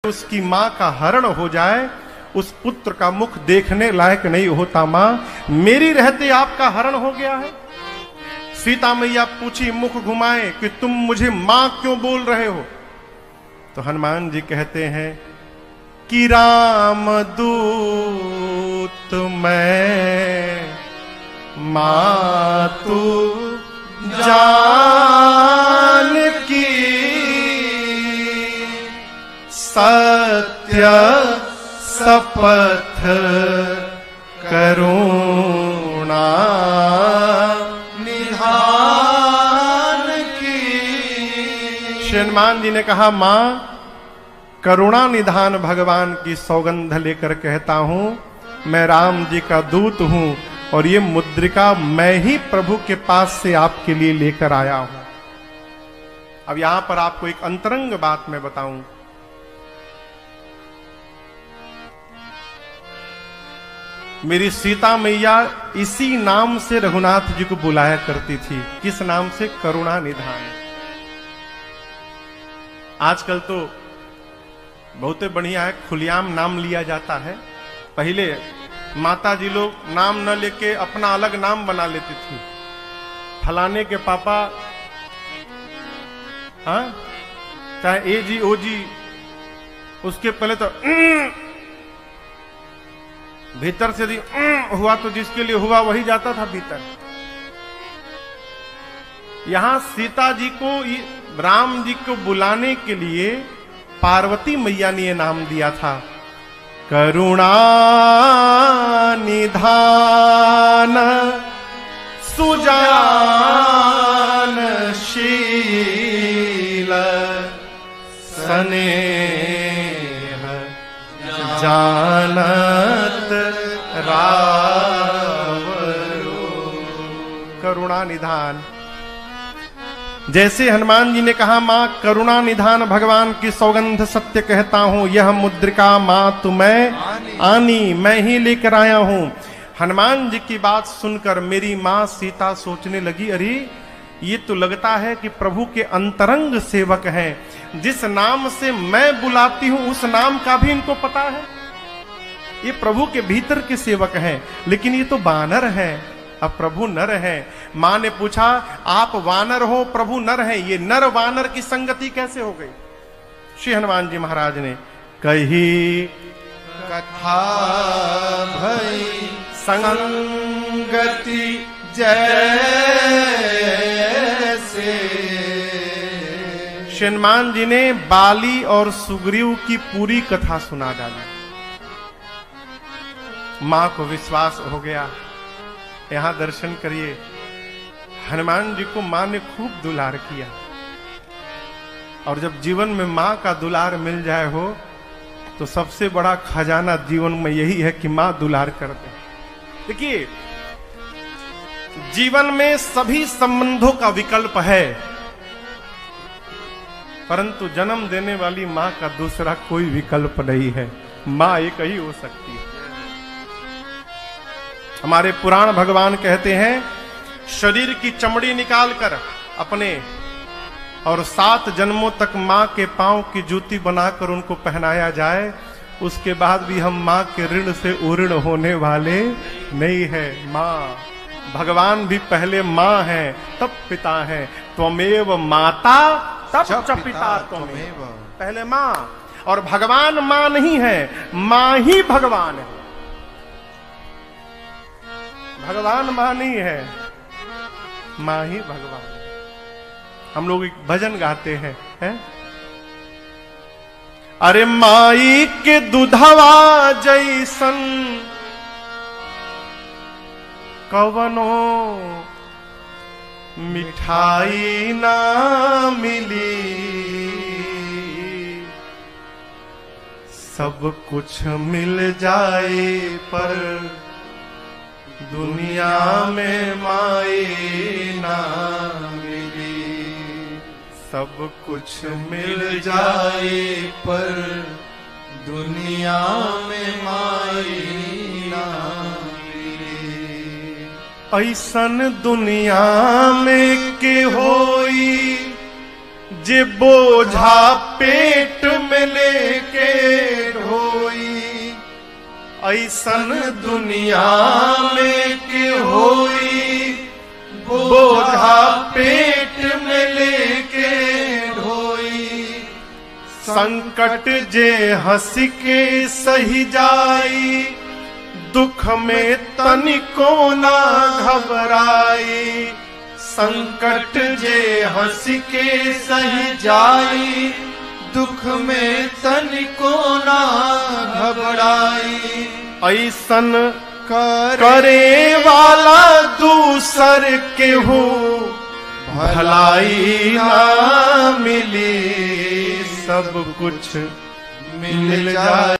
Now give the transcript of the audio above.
उसकी माँ का हरण हो जाए, उस पुत्र का मुख देखने लायक नहीं होता। माँ, मेरी रहते आपका हरण हो गया है। सीता मैया पूछी मुख घुमाए कि तुम मुझे माँ क्यों बोल रहे हो? तो हनुमान जी कहते हैं कि राम दूत मैं मातु जान की, सत्य शपथ करुणा निधान की। श्री हनुमान जी ने कहा, मां, करुणा निधान भगवान की सौगंध लेकर कहता हूं, मैं राम जी का दूत हूं और ये मुद्रिका मैं ही प्रभु के पास से आपके लिए लेकर आया हूं। अब यहां पर आपको एक अंतरंग बात मैं बताऊं। मेरी सीता मैया इसी नाम से रघुनाथ जी को बुलाया करती थी। किस नाम से? करुणा निधान। आजकल तो बहुत बढ़िया है, खुलेआम नाम लिया जाता है। पहले माता जी लोग नाम न लेके अपना अलग नाम बना लेती थी। फलाने के पापा, हाँ, चाहे ए जी ओ जी, उसके पहले तो भीतर से यदि हुआ तो जिसके लिए हुआ वही जाता था भीतर। यहां सीता जी को, राम जी को बुलाने के लिए पार्वती मैया ने यह नाम दिया था, करुणा निधान सुजानशील स्नेह जानत रावरो। करुणा निधान। जैसे हनुमान जी ने कहा, मां करुणा निधान भगवान की सौगंध सत्य कहता हूं, यह मुद्रिका मां तुम्हें आनी, मैं ही लेकर आया हूं। हनुमान जी की बात सुनकर मेरी मां सीता सोचने लगी, अरे ये तो लगता है कि प्रभु के अंतरंग सेवक हैं। जिस नाम से मैं बुलाती हूं उस नाम का भी इनको पता है। ये प्रभु के भीतर के सेवक हैं, लेकिन ये तो वानर हैं। अब प्रभु नर हैं। मां ने पूछा, आप वानर हो, प्रभु नर हैं, ये नर वानर की संगति कैसे हो गई? श्री हनुमान जी महाराज ने कही कथा भई संगति जैसे। श्री हनुमान जी ने बाली और सुग्रीव की पूरी कथा सुना डाली। मां को विश्वास हो गया। यहां दर्शन करिए, हनुमान जी को मां ने खूब दुलार किया। और जब जीवन में मां का दुलार मिल जाए हो तो सबसे बड़ा खजाना जीवन में यही है कि मां दुलार कर दे। देखिए, जीवन में सभी संबंधों का विकल्प है, परंतु जन्म देने वाली मां का दूसरा कोई विकल्प नहीं है। मां एक ही हो सकती है। हमारे पुराण भगवान कहते हैं, शरीर की चमड़ी निकालकर अपने और 7 जन्मों तक मां के पांव की जूती बनाकर उनको पहनाया जाए, उसके बाद भी हम मां के ऋण से उऋण होने वाले नहीं है। मां, भगवान भी पहले मां है तब पिता है। त्वमेव माता तब च पिता त्वमेव। पहले मां, और भगवान मां नहीं है, मां ही भगवान है। भगवान मां नहीं है, मां ही भगवान। हम लोग एक भजन गाते हैं, है? अरे माई के दुधवा जैसन कवनो मिठाई ना मिली, सब कुछ मिल जाए पर दुनिया में माई ना मिली। सब कुछ मिल जाए पर दुनिया में माई ना मिली। ऐसन दुनिया में के होई जे बोझा पेट में लेके ऐसन दुनिया में के होई बोझा पेट में लेके ढोई। संकट जे हंस के सही जाई दुख में तनिको ना घबराई। संकट जे हंस के सही जाई दुख में तनिको ना घबराई। ऐसन करे वाला दूसर केहू भलाई ना मिली सब कुछ मिल जाए।